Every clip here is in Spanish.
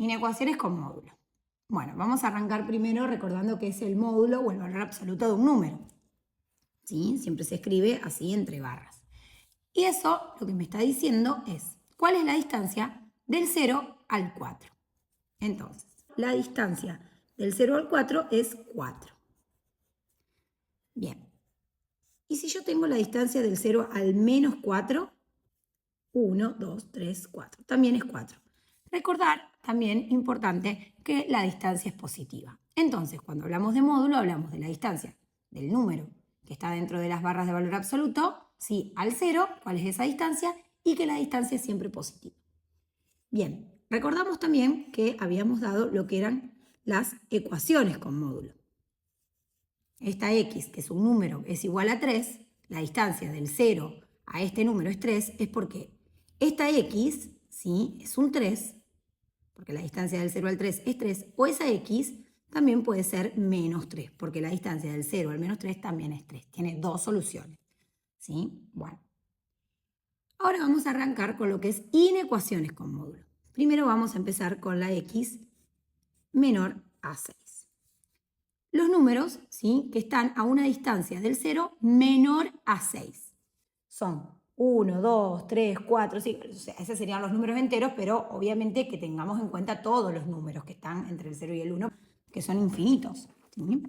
Inecuaciones con módulo. Bueno, vamos a arrancar primero recordando que es el módulo o el valor absoluto de un número. ¿Sí? Siempre se escribe así entre barras. Y eso lo que me está diciendo es, ¿cuál es la distancia del 0 al 4? Entonces, la distancia del 0 al 4 es 4. Bien. ¿Y si yo tengo la distancia del 0 al menos 4? 1, 2, 3, 4. También es 4. Recordar, también importante, que la distancia es positiva. Entonces, cuando hablamos de módulo, hablamos de la distancia del número que está dentro de las barras de valor absoluto, ¿sí? Al 0, cuál es esa distancia, y que la distancia es siempre positiva. Bien, recordamos también que habíamos dado lo que eran las ecuaciones con módulo. Esta x, que es un número, es igual a 3, la distancia del 0 a este número es 3, es porque esta x, ¿sí? Es un 3, porque la distancia del 0 al 3 es 3, o esa x también puede ser menos 3, porque la distancia del 0 al menos 3 también es 3. Tiene dos soluciones, ¿sí? Bueno. Ahora vamos a arrancar con lo que es inecuaciones con módulo. Primero vamos a empezar con la x menor a 6. Los números, ¿sí? Que están a una distancia del 0 menor a 6. Son 1, 2, 3, 4, 5. O sea, esos serían los números enteros, pero obviamente que tengamos en cuenta todos los números que están entre el 0 y el 1, que son infinitos, ¿sí?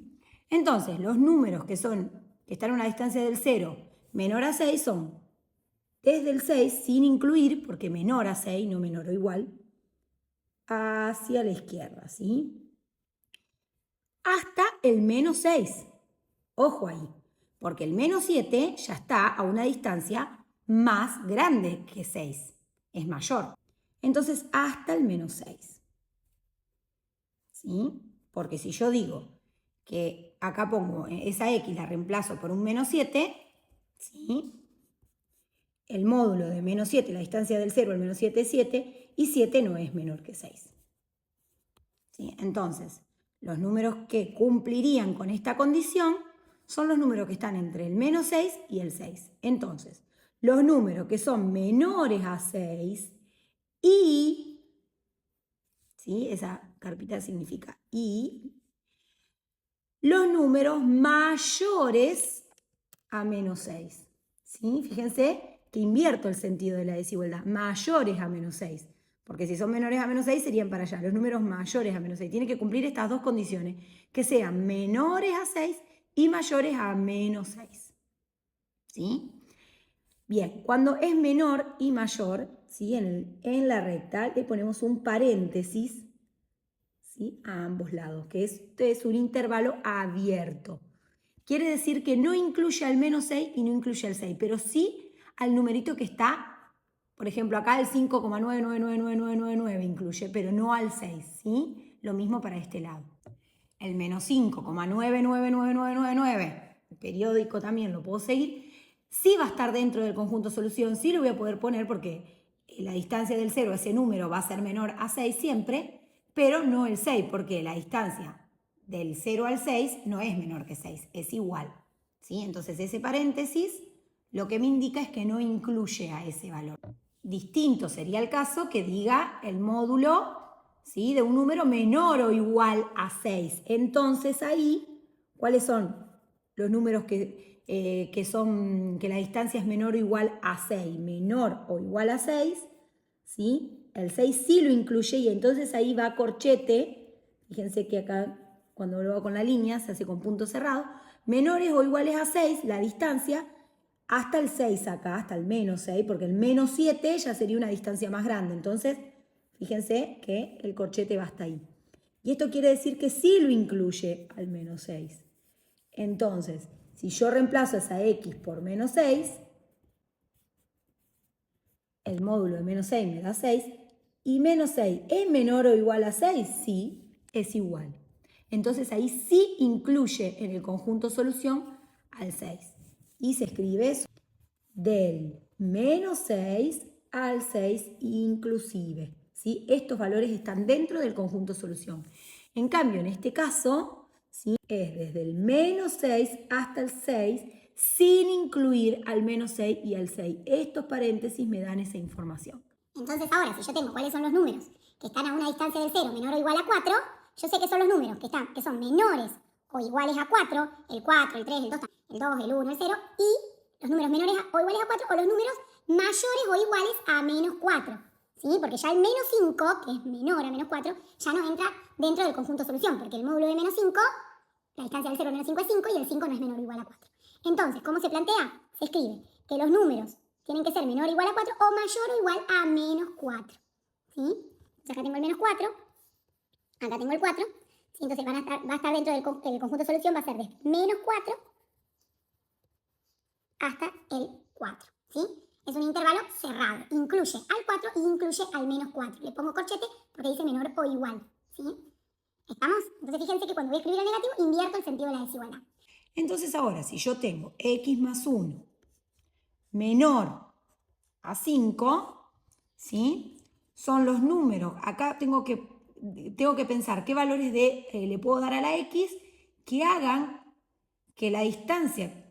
Entonces, los números que están a una distancia del 0 menor a 6 son desde el 6, sin incluir, porque menor a 6, no menor o igual, hacia la izquierda, ¿sí? Hasta el menos 6. Ojo ahí, porque el menos 7 ya está a una distancia más grande que 6, es mayor. Entonces, hasta el menos 6. ¿Sí? Porque si yo digo que acá pongo esa x, la reemplazo por un menos 7, ¿sí? El módulo de menos 7, la distancia del 0 al menos 7 es 7, y 7 no es menor que 6. ¿Sí? Entonces, los números que cumplirían con esta condición son los números que están entre el menos 6 y el 6. Entonces, los números que son menores a 6 y, ¿sí? Esa carpita significa y, los números mayores a menos 6. ¿Sí? Fíjense que invierto el sentido de la desigualdad. Mayores a menos 6. Porque si son menores a menos 6 serían para allá. Los números mayores a menos 6. Tienen que cumplir estas dos condiciones. Que sean menores a 6 y mayores a menos 6. ¿Sí? Bien, cuando es menor y mayor, ¿sí? En la recta le ponemos un paréntesis, ¿sí? A ambos lados, que este es un intervalo abierto. Quiere decir que no incluye al menos 6 y no incluye al 6, pero sí al numerito que está, por ejemplo, acá el 5,999999 incluye, pero no al 6, ¿sí? Lo mismo para este lado. El menos 5,999999, el periódico también lo puedo seguir, sí va a estar dentro del conjunto solución, sí lo voy a poder poner porque la distancia del 0 a ese número va a ser menor a 6 siempre, pero no el 6, porque la distancia del 0 al 6 no es menor que 6, es igual. ¿Sí? Entonces ese paréntesis lo que me indica es que no incluye a ese valor. Distinto sería el caso que diga el módulo, ¿sí? De un número menor o igual a 6. Entonces ahí, ¿cuáles son los números que la distancia es menor o igual a 6? Menor o igual a 6, ¿sí? El 6 sí lo incluye y entonces ahí va corchete. Fíjense que acá cuando lo hago con la línea se hace con punto cerrado. Menores o iguales a 6, la distancia, hasta el 6 acá, hasta el menos 6, porque el menos 7 ya sería una distancia más grande. Entonces, fíjense que el corchete va hasta ahí. Y esto quiere decir que sí lo incluye al menos 6. Entonces, si yo reemplazo esa x por menos 6, el módulo de menos 6 me da 6, y menos 6 es menor o igual a 6, sí, es igual. Entonces ahí sí incluye en el conjunto solución al 6. Y se escribe eso del menos 6 al 6 inclusive. ¿Sí? Estos valores están dentro del conjunto solución. En cambio, en este caso, ¿sí? Es desde el menos 6 hasta el 6 sin incluir al menos 6 y al 6. Estos paréntesis me dan esa información. Entonces ahora, si yo tengo cuáles son los números que están a una distancia del 0 menor o igual a 4, yo sé que son los números que son menores o iguales a 4, el 4, el 3, el 2, el 2, el 1, el 0, y los números menores o iguales a 4 o los números mayores o iguales a menos 4. ¿Sí? Porque ya el menos 5, que es menor a menos 4, ya no entra dentro del conjunto solución, porque el módulo de menos 5, la distancia del 0 al menos 5 es 5 y el 5 no es menor o igual a 4. Entonces, ¿cómo se plantea? Se escribe que los números tienen que ser menor o igual a 4 o mayor o igual a menos 4. ¿Sí? Entonces acá tengo el menos 4, acá tengo el 4, ¿sí? Entonces va a estar dentro del conjunto de solución, va a ser de menos 4 hasta el 4. ¿Sí? Es un intervalo cerrado, incluye al 4 y incluye al menos 4. Le pongo corchete porque dice menor o igual. ¿Sí? ¿Estamos? Entonces fíjense que cuando voy a escribir el negativo, invierto el sentido de la desigualdad. Entonces ahora, si yo tengo x más 1 menor a 5, ¿sí? Son los números. Acá tengo que pensar qué valores le puedo dar a la x que hagan que la distancia,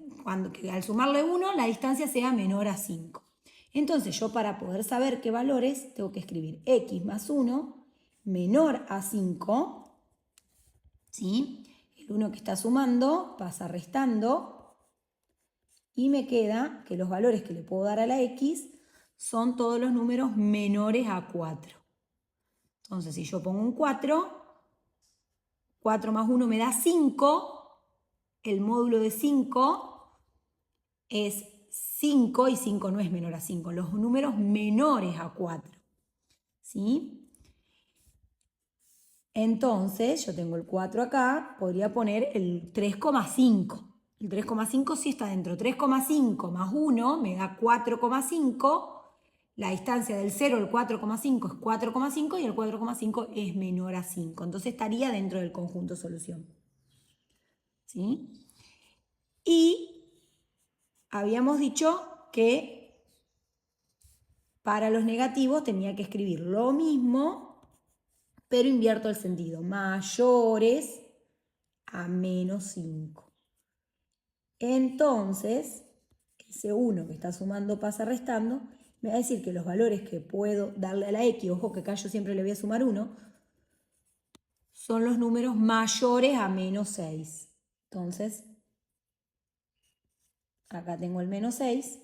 que al sumarle 1, la distancia sea menor a 5. Entonces yo para poder saber qué valores tengo que escribir x más 1 menor a 5, ¿sí? El 1 que está sumando pasa restando y me queda que los valores que le puedo dar a la x son todos los números menores a 4. Entonces si yo pongo un 4, 4 más 1 me da 5, el módulo de 5 es 5 y 5 no es menor a 5, los números menores a 4. ¿Sí? Entonces, yo tengo el 4 acá, podría poner el 3,5. El 3,5 sí está dentro. 3,5 más 1 me da 4,5. La distancia del 0 al 4,5 es 4,5 y el 4,5 es menor a 5. Entonces estaría dentro del conjunto solución. ¿Sí? Y habíamos dicho que para los negativos tenía que escribir lo mismo, pero invierto el sentido. Mayores a menos 5. Entonces, ese 1 que está sumando pasa restando, me va a decir que los valores que puedo darle a la x, ojo que acá yo siempre le voy a sumar 1, son los números mayores a menos 6. Entonces, acá tengo el menos 6.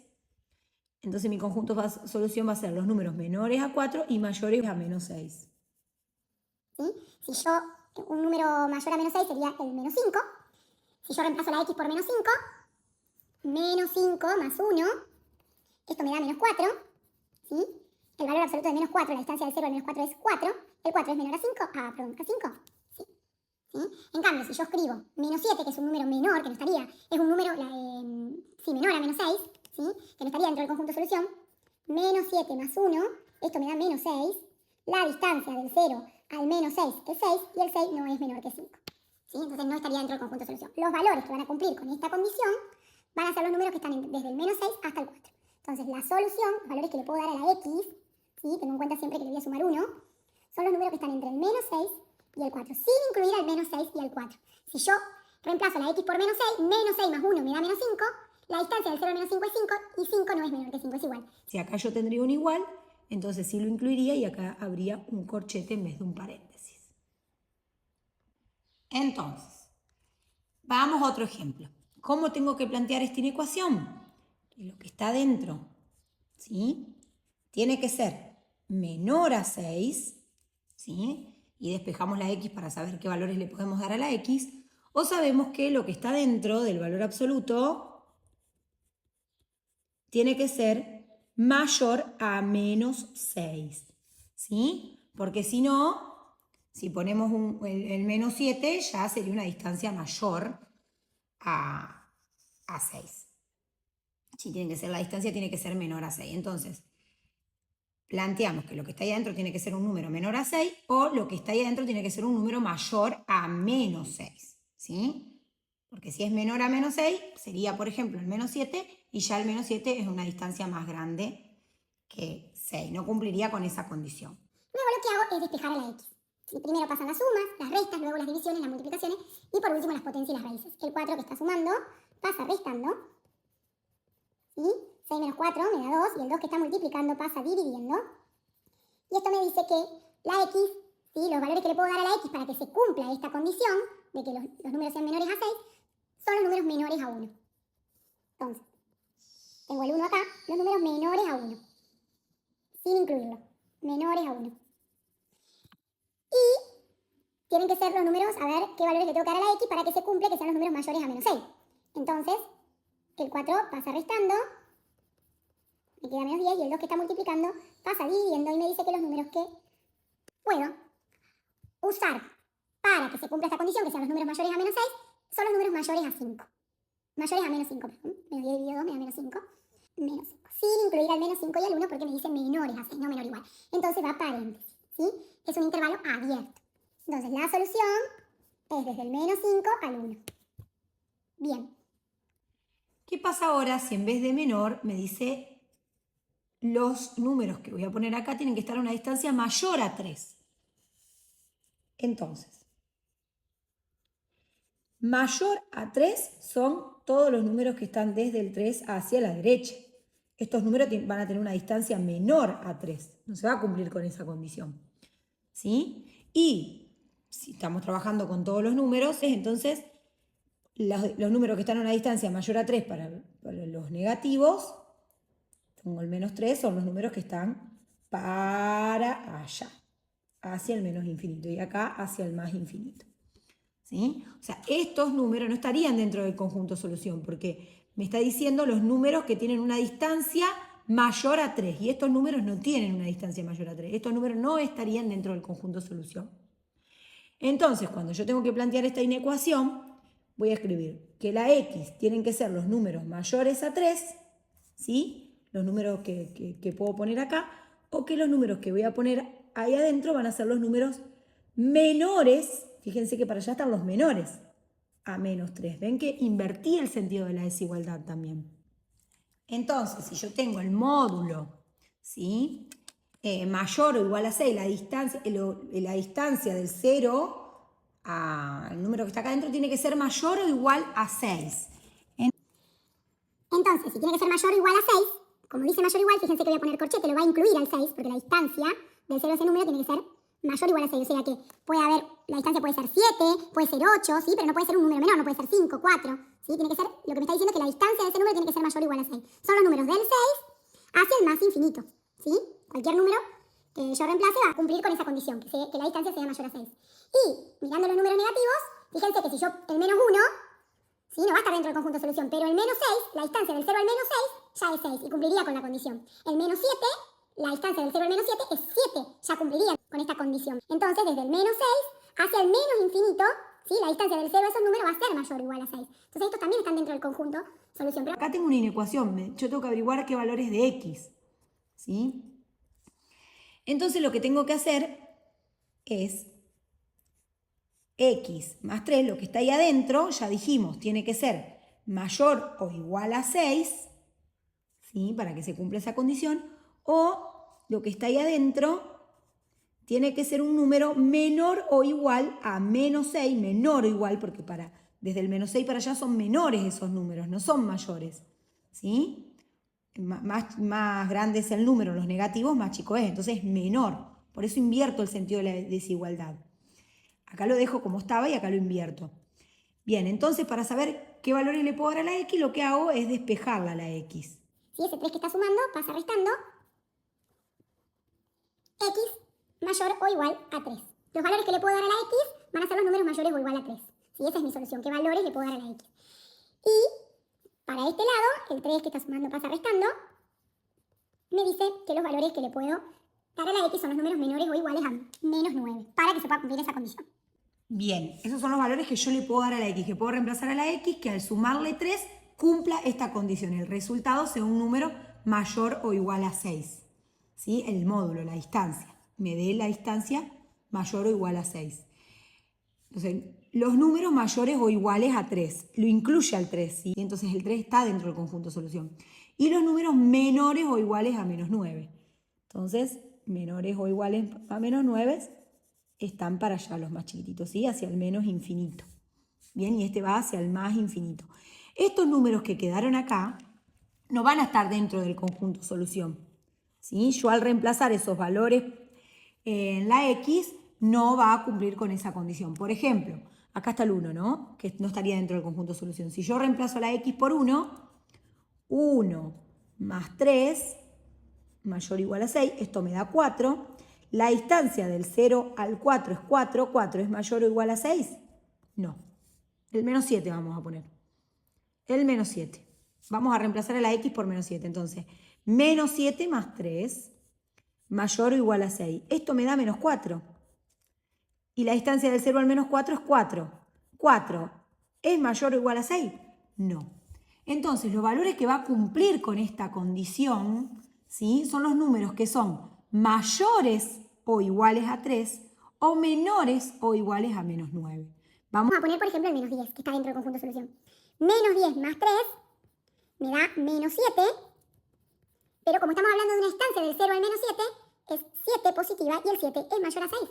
Entonces mi conjunto de solución va a ser los números menores a 4 y mayores a menos 6. ¿Sí? Si yo, un número mayor a menos 6 sería el menos 5. Si yo reemplazo la x por menos 5, menos 5 más 1, esto me da menos 4. ¿Sí? El valor absoluto de menos 4, la distancia del 0 al menos 4 es 4. El 4 es menor a 5. Ah, perdón, a 5. Sí. ¿Sí? En cambio, si yo escribo menos 7, que es un número menor, que no estaría, es un número menor a menos 6, ¿sí? Que no estaría dentro del conjunto de solución, menos 7 más 1, esto me da menos 6. La distancia del 0 al menos 6 es 6 y el 6 no es menor que 5. ¿Sí? Entonces no estaría dentro del conjunto de solución. Los valores que van a cumplir con esta condición van a ser los números que están desde el menos 6 hasta el 4. Entonces la solución, los valores que le puedo dar a la x, ¿sí? Tengo en cuenta siempre que le voy a sumar 1, son los números que están entre el menos 6 y el 4, sin incluir al menos 6 y al 4. Si yo reemplazo la x por menos 6 más 1 me da menos 5, la distancia del 0 al menos 5 es 5 y 5 no es menor que 5, es igual. Si acá yo tendría un igual, entonces sí lo incluiría y acá habría un corchete en vez de un paréntesis. Entonces, vamos a otro ejemplo. ¿Cómo tengo que plantear esta inecuación? Que lo que está dentro, ¿sí? Tiene que ser menor a 6, ¿sí? Y despejamos la x para saber qué valores le podemos dar a la x. O sabemos que lo que está dentro del valor absoluto tiene que ser mayor a menos 6, ¿sí? Porque si no, si ponemos el menos 7, ya sería una distancia mayor a 6. Si tiene que ser la distancia, tiene que ser menor a 6. Entonces, planteamos que lo que está ahí adentro tiene que ser un número menor a 6 o lo que está ahí adentro tiene que ser un número mayor a menos 6, ¿sí? Porque si es menor a menos 6, sería, por ejemplo, el menos 7 y ya el menos 7 es una distancia más grande que 6. No cumpliría con esa condición. Luego lo que hago es despejar a la x. ¿Sí? Primero pasan las sumas, las restas, luego las divisiones, las multiplicaciones y por último las potencias y las raíces. El 4 que está sumando pasa restando. ¿Sí? 6 menos 4 me da 2 y el 2 que está multiplicando pasa dividiendo. Y esto me dice que la X, ¿sí? Los valores que le puedo dar a la X para que se cumpla esta condición de que los números sean menores a 6, son los números menores a 1. Entonces, tengo el 1 acá, los números menores a 1, sin incluirlo, menores a 1. Y tienen que ser los números, a ver qué valores le tengo que dar a la X para que se cumpla, que sean los números mayores a menos 6. Entonces, el 4 pasa restando, me queda menos 10, y el 2 que está multiplicando pasa dividiendo y me dice que los números que puedo usar para que se cumpla esta condición, que sean los números mayores a menos 6, son los números mayores a 5. Mayores a menos 5, perdón. Menos 10 dividido 2 me da menos 5. Menos 5. Sin incluir al menos 5 y al 1 porque me dice menores a 6, no menor igual. Entonces va paréntesis, ¿sí? Es un intervalo abierto. Entonces la solución es desde el menos 5 al 1. Bien. ¿Qué pasa ahora si en vez de menor me dice los números que voy a poner acá tienen que estar a una distancia mayor a 3? Entonces, mayor a 3 son todos los números que están desde el 3 hacia la derecha. Estos números van a tener una distancia menor a 3. No se va a cumplir con esa condición. ¿Sí? Y si estamos trabajando con todos los números, entonces los números que están a una distancia mayor a 3 para los negativos, tengo el menos 3, son los números que están para allá, hacia el menos infinito, y acá hacia el más infinito. ¿Sí? O sea, estos números no estarían dentro del conjunto solución, porque me está diciendo los números que tienen una distancia mayor a 3, y estos números no tienen una distancia mayor a 3. Estos números no estarían dentro del conjunto solución. Entonces, cuando yo tengo que plantear esta inecuación, voy a escribir que la X tienen que ser los números mayores a 3, ¿sí? Los números que puedo poner acá, o que los números que voy a poner ahí adentro van a ser los números menores. Fíjense que para allá están los menores a menos 3. Ven que invertí el sentido de la desigualdad también. Entonces, si yo tengo el módulo, ¿sí? Mayor o igual a 6, la distancia del 0 al número que está acá adentro tiene que ser mayor o igual a 6. Entonces, si tiene que ser mayor o igual a 6, como dice mayor o igual, fíjense que voy a poner corchete, lo va a incluir al 6, porque la distancia del 0 a ese número tiene que ser mayor o igual a 6. O sea que puede haber, la distancia puede ser 7, puede ser 8, ¿sí? Pero no puede ser un número menor, no puede ser 5, 4, ¿sí? Tiene que ser, lo que me está diciendo es que la distancia de ese número tiene que ser mayor o igual a 6. Son los números del 6 hacia el más infinito, ¿sí? Cualquier número que yo reemplace va a cumplir con esa condición, que la distancia sea mayor a 6. Y mirando los números negativos, fíjense que si yo el menos 1, ¿sí? No va a estar dentro del conjunto de solución, pero el menos 6, la distancia del 0 al menos 6 ya es 6 y cumpliría con la condición. El menos 7, la distancia del 0 al menos 7 es 7, ya cumpliría con esta condición. Entonces, desde el menos 6 hacia el menos infinito, ¿sí? La distancia del 0 a esos números va a ser mayor o igual a 6. Entonces, estos también están dentro del conjunto solución. Pero acá tengo una inecuación, yo tengo que averiguar qué valores de X, ¿sí? Entonces, lo que tengo que hacer es X más 3, lo que está ahí adentro, ya dijimos, tiene que ser mayor o igual a 6, ¿sí? Para que se cumpla esa condición, o lo que está ahí adentro tiene que ser un número menor o igual a menos 6, menor o igual, porque desde el menos 6 para allá son menores esos números, no son mayores, ¿sí? Más grande es el número, los negativos, más chico es, entonces es menor. Por eso invierto el sentido de la desigualdad. Acá lo dejo como estaba y acá lo invierto. Bien, entonces para saber qué valores le puedo dar a la X, lo que hago es despejarla a la X. si ese 3 que está sumando pasa restando, X mayor o igual a 3. Los valores que le puedo dar a la X van a ser los números mayores o igual a 3. ¿Sí? Esa es mi solución. ¿Qué valores le puedo dar a la X? Y para este lado, el 3 que está sumando pasa restando, me dice que los valores que le puedo dar a la X son los números menores o iguales a menos 9, para que se pueda cumplir esa condición. Bien, esos son los valores que yo le puedo dar a la X, que puedo reemplazar a la X, que al sumarle 3 cumpla esta condición. El resultado sea un número mayor o igual a 6. ¿Sí? El módulo, la distancia. Me dé la distancia mayor o igual a 6. Entonces, los números mayores o iguales a 3. Lo incluye al 3, ¿sí? Entonces el 3 está dentro del conjunto solución. Y los números menores o iguales a menos 9. Entonces, menores o iguales a menos 9 están para allá los más chiquititos, ¿sí? Hacia el menos infinito. Bien, y este va hacia el más infinito. Estos números que quedaron acá no van a estar dentro del conjunto solución, ¿sí? Yo al reemplazar esos valores en la X, no va a cumplir con esa condición. Por ejemplo, acá está el 1, ¿no? Que no estaría dentro del conjunto solución. Si yo reemplazo la X por 1, 1 más 3 mayor o igual a 6, esto me da 4. La distancia del 0 al 4 es 4. ¿4 es mayor o igual a 6? No. El menos 7 vamos a poner. El menos 7. Vamos a reemplazar a la X por menos 7. Entonces, menos 7 más 3 mayor o igual a 6. Esto me da menos 4. Y la distancia del 0 al menos 4 es 4. ¿4 es mayor o igual a 6? No. Entonces, los valores que va a cumplir con esta condición, ¿sí?, son los números que son mayores o iguales a 3 o menores o iguales a menos 9. Vamos a poner, por ejemplo, el menos 10, que está dentro del conjunto de solución. Menos 10 más 3 me da menos 7, pero como estamos hablando de una distancia del 0 al menos 7, es 7 positiva y el 7 es mayor a 6.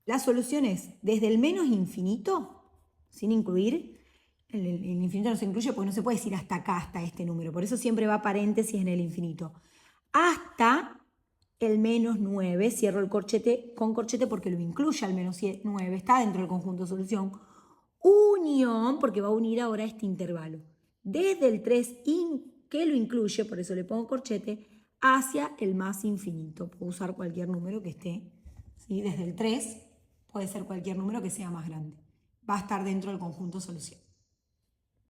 La solución es desde el menos infinito, sin incluir, el infinito no se incluye porque no se puede decir hasta acá, hasta este número, por eso siempre va paréntesis en el infinito, hasta el menos 9, cierro el corchete con corchete porque lo incluye al menos 9, está dentro del conjunto de solución, unión, porque va a unir ahora este intervalo, desde el 3 que lo incluye, por eso le pongo corchete, hacia el más infinito. Puedo usar cualquier número que esté, ¿sí?, desde el 3 puede ser cualquier número que sea más grande. Va a estar dentro del conjunto solución.